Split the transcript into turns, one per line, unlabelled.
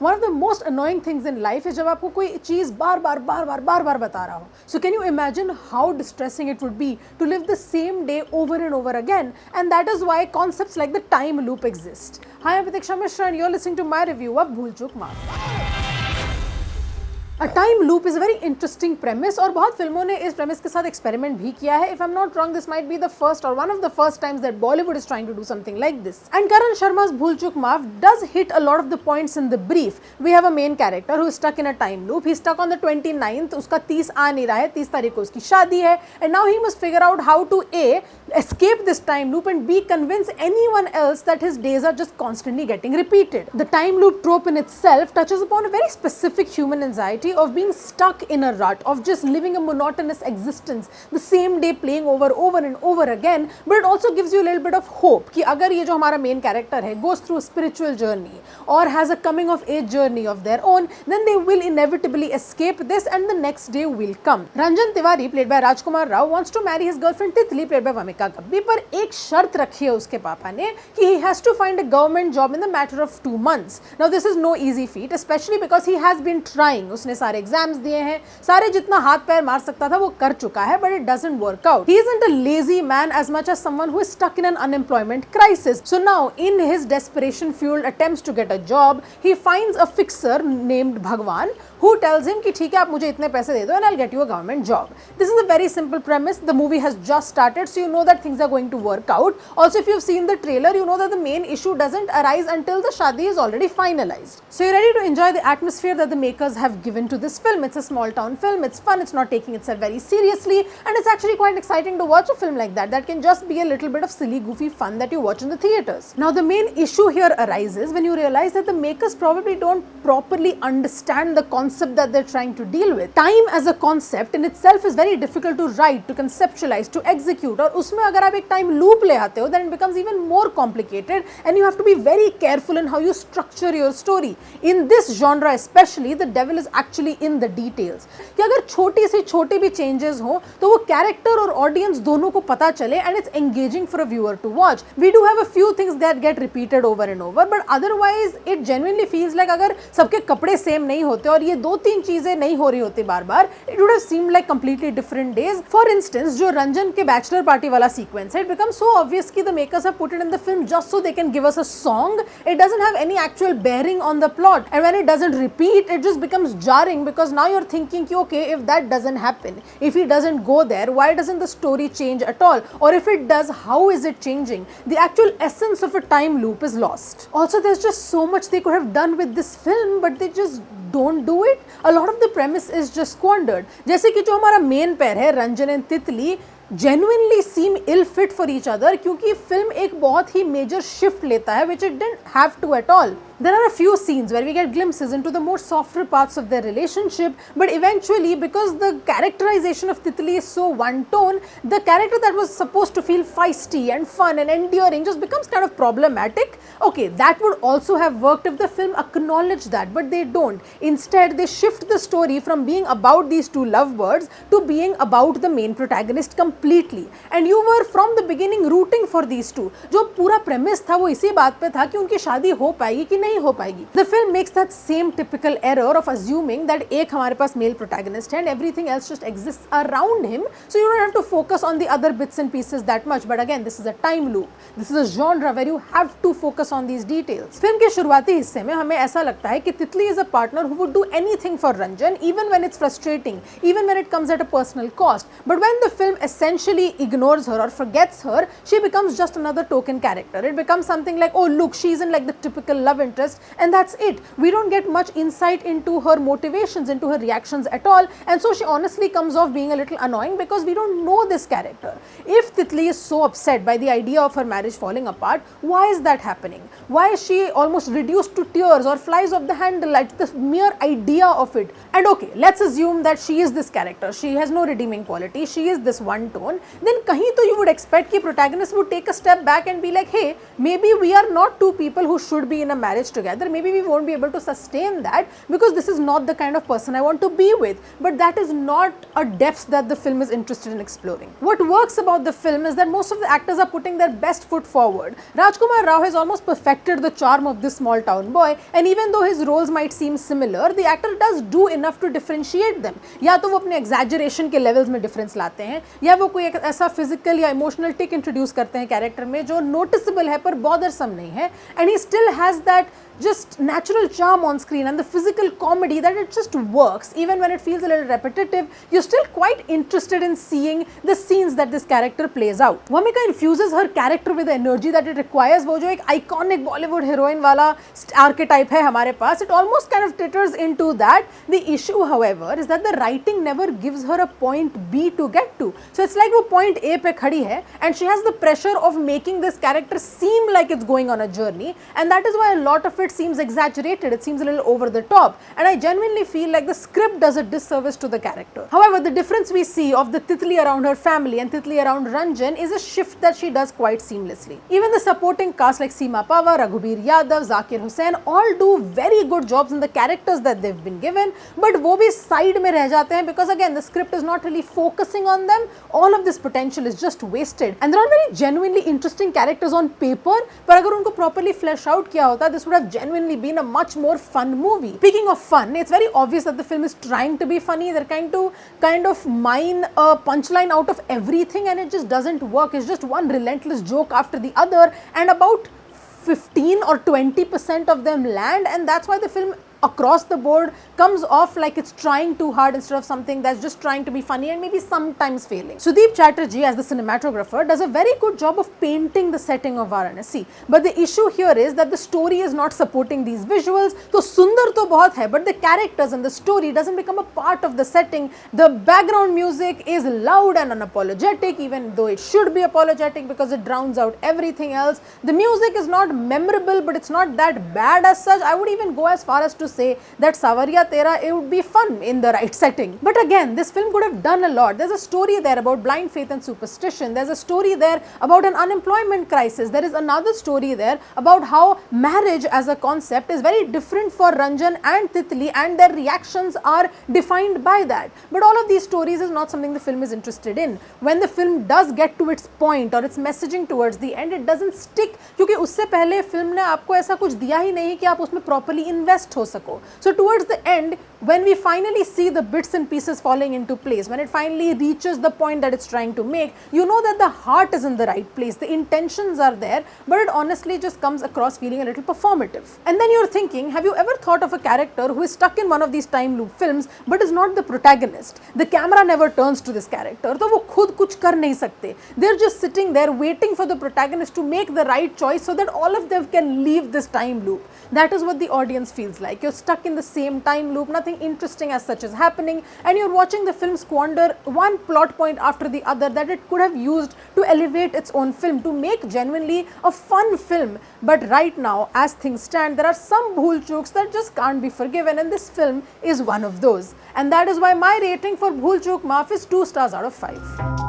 One of the most annoying things in life is जब आपको कोई चीज़ बार बार बता रहा हो. So can you imagine how distressing it would be to live the same day over and over again? And that is why concepts like the time loop exist. Hi, I'm Pratiksha Mishra and you're listening to my review of Bhool Chuk Maaf. A time loop is a very interesting premise और बहुत फिल्मों ने इस premise के साथ experiment भी किया है. If I'm not wrong, this might be the first or one of the first times that Bollywood is trying to do something like this. And Karan Sharma's Bhool Chuk Maaf does hit a lot of the points in the brief. We have a main character who is stuck in a time loop. He's stuck on the 29th. उसका 30 आ नहीं रहा है. 30 तारीख को उसकी शादी है. And now he must figure out how to A, escape this time loop and B, convince anyone else that his days are just constantly getting repeated. The time loop trope in itself touches upon a very specific human anxiety of being stuck in a rut, of just living a monotonous existence, the same day playing over and over again. But it also gives you a little bit of hope कि अगर ये जो हमारा main character है goes through a spiritual journey or has a coming of age journey of their own, then they will inevitably escape this and the next day will come. Ranjan Tiwari, played by Rajkumar Rao, wants to marry his girlfriend Titli, played by Vamika Gabbi, पर एक शर्त रखी है उसके पापा ने कि he has to find a government job in the matter of 2 months. Now this is no easy feat, especially because he has been trying. उसने सारे एग्जाम्स दिए हैं, सारे जितना हाथ पैर मार सकता था वो कर चुका है, but it doesn't work out. He isn't a lazy man as much as someone who is stuck in an unemployment crisis. So now, in his desperation-fueled attempts to get a job, he finds a fixer named Bhagwan who tells him कि ठीक है आप मुझे इतने पैसे दे दो and I'll get you a government job. This is a very simple premise. The movie has just started, so you know that things are going to work out. Also, if you've seen the trailer, you know that the main issue doesn't arise until the shadi is already finalized. So you're ready to enjoy the atmosphere that the makers have given to this film. It's a small town film, it's fun, it's not taking itself very seriously, and it's actually quite exciting to watch a film like that can just be a little bit of silly goofy fun that you watch in the theaters. Now the main issue here arises when you realize that the makers probably don't properly understand the concept that they're trying to deal with. Time as a concept in itself is very difficult to write, to conceptualize, to execute, और उसमें अगर आप एक time loop ले आते हो, then it becomes even more complicated and you have to be very careful in how you structure your story. In this genre especially, the devil is actually in the details. कि अगर छोटी से छोटे भी changes हो तो वो character और audience दोनों को पता चले and it's engaging for a viewer to watch. We do have a few things that get repeated over and over, but otherwise it genuinely feels like अगर सबके कपड़े same नहीं होते और ये 2-3 चीजें नहीं हो रही होती बार-बार, it would have seemed like completely different days. For instance, जो रंजन के bachelor party वाला sequence है, it becomes so obvious कि the makers have put it in the film just so they can give us a song. It doesn't have any actual bearing on the plot, and when it doesn't repeat, it just becomes jarring because now you're thinking कि okay, if that doesn't happen, if he doesn't go there, why doesn't the story change at all? Or if it does, how is it changing? The actual essence of a time loop is lost. Also, there's just so much they could have done with this film, but they just don't do it. A lot of the premise is just squandered. जैसे कि जो हमारा main pair है Ranjan and तितली genuinely seem ill fit for each other क्योंकि film एक बहुत ही major shift लेता है which it didn't have to at all. There are a few scenes where we get glimpses into the more softer parts of their relationship, but eventually, because the characterization of Titli is so one-tone, the character that was supposed to feel feisty and fun and endearing just becomes kind of problematic. Okay, that would also have worked if the film acknowledged that, but they don't. Instead, they shift the story from being about these two lovebirds to being about the main protagonist completely. And you were from the beginning rooting for these two. जो पूरा premise था वो इसी बात पे था कि उनकी शादी हो पाएगी कि नहीं हो पाएगी. The film makes that same typical error of assuming that एक हमारे पास male protagonist है and everything else just exists around him, so you don't have to focus on the other bits and pieces that much. But again, this is a time loop. This is a genre where you have to focus on these details. Film के शुरुआती हिस्से में हमें ऐसा लगता है कि तितली is a partner who would do anything for Ranjan, even when it's frustrating, even when it comes at a personal cost. But when the film essentially ignores her or forgets her, she becomes just another token character. It becomes something like, oh look, she isn't like the typical love interest, and that's it. We don't get much insight into her motivations, into her reactions at all, and so she honestly comes off being a little annoying because we don't know this character. If Titli is so upset by the idea of her marriage falling apart, why is that happening? Why is she almost reduced to tears or flies off the handle at the mere idea of it? And okay, let's assume that she is this character. She has no redeeming quality. She is this one-tone. tone, then kahin to you would expect ki protagonist would take a step back and be like, hey, maybe we are not two people who should be in a marriage together, maybe we won't be able to sustain that because this is not the kind of person I want to be with. But that is not a depth that the film is interested in exploring. What works about the film is that most of the actors are putting their best foot forward. Rajkumar Rao has almost perfected the charm of this small town boy, and even though his roles might seem similar, the actor does do enough to differentiate them. या तो वो अपने exaggeration के levels में difference लाते हैं, या वो कोई एक ऐसा physical या emotional tick introduce करते हैं character में जो noticeable है पर bothersome नहीं है, and he still has that just natural charm on screen and the physical comedy that it just works. Even when it feels a little repetitive, you're still quite interested in seeing the scenes that this character plays out. Bhumika infuses her character with the energy that it requires. वो जो एक iconic Bollywood heroine वाला archetype है हमारे पास, it almost kind of titters into that. The issue, however, is that the writing never gives her a point B to get to. So it's like वो point A पे खड़ी है and she has the pressure of making this character seem like it's going on a journey, and that is why a lot of it seems exaggerated, it seems a little over the top, and I genuinely feel like the script does a disservice to the character. However, the difference we see of the Titli around her family and Titli around Ranjan is a shift that she does quite seamlessly. Even the supporting cast like Seema Pawar, Raghubir Yadav, Zakir Hussain all do very good jobs in the characters that they've been given, but वो भी side में रह जाते हैं because again the script is not really focusing on them. All of this potential is just wasted, and they're all very genuinely interesting characters on paper, पर अगर उनको properly flesh out किया होता, this would have genuinely been a much more fun movie. Speaking of fun, it's very obvious that the film is trying to be funny. They're trying to kind of mine a punchline out of everything, and it just doesn't work. It's just one relentless joke after the other, and about 15 or 20% of them land, and that's why the film across the board comes off like it's trying too hard instead of something that's just trying to be funny and maybe sometimes failing. Sudeep Chatterjee as the cinematographer does a very good job of painting the setting of Varanasi, but the issue here is that the story is not supporting these visuals. So sundar to bahut hai, but the characters and the story doesn't become a part of the setting. The background music is loud and unapologetic, even though it should be apologetic because it drowns out everything else. The music is not memorable, but it's not that bad as such. I would even go as far as to say that Sawariya Tera, it would be fun in the right setting. But again, this film could have done a lot. There's a story there about blind faith and superstition. There's a story there about an unemployment crisis. There is another story there about how marriage as a concept is very different for Ranjan and Titli, and their reactions are defined by that. But all of these stories is not something the film is interested in. When the film does get to its point or its messaging towards the end, it doesn't stick, क्योंकि उससे पहले film ने आपको ऐसा कुछ दिया ही नहीं कि आप उसमें properly invest हो सको. So towards the end, when we finally see the bits and pieces falling into place, when it finally reaches the point that it's trying to make, you know that the heart is in the right place, the intentions are there, but it honestly just comes across feeling a little performative. And then you're thinking, have you ever thought of a character who is stuck in one of these time loop films but is not the protagonist? The camera never turns to this character, तो वो खुद कुछ कर नहीं सकते. They're just sitting there waiting for the protagonist to make the right choice so that all of them can leave this time loop. That is what the audience feels like. You're stuck in the same time loop, nothing interesting as such is happening, and you're watching the film squander one plot point after the other that it could have used to elevate its own film, to make genuinely a fun film. But right now, as things stand, there are some bhool chooks that just can't be forgiven, and this film is one of those. And that is why my rating for Bhool Chook Maaf is 2 stars out of 5.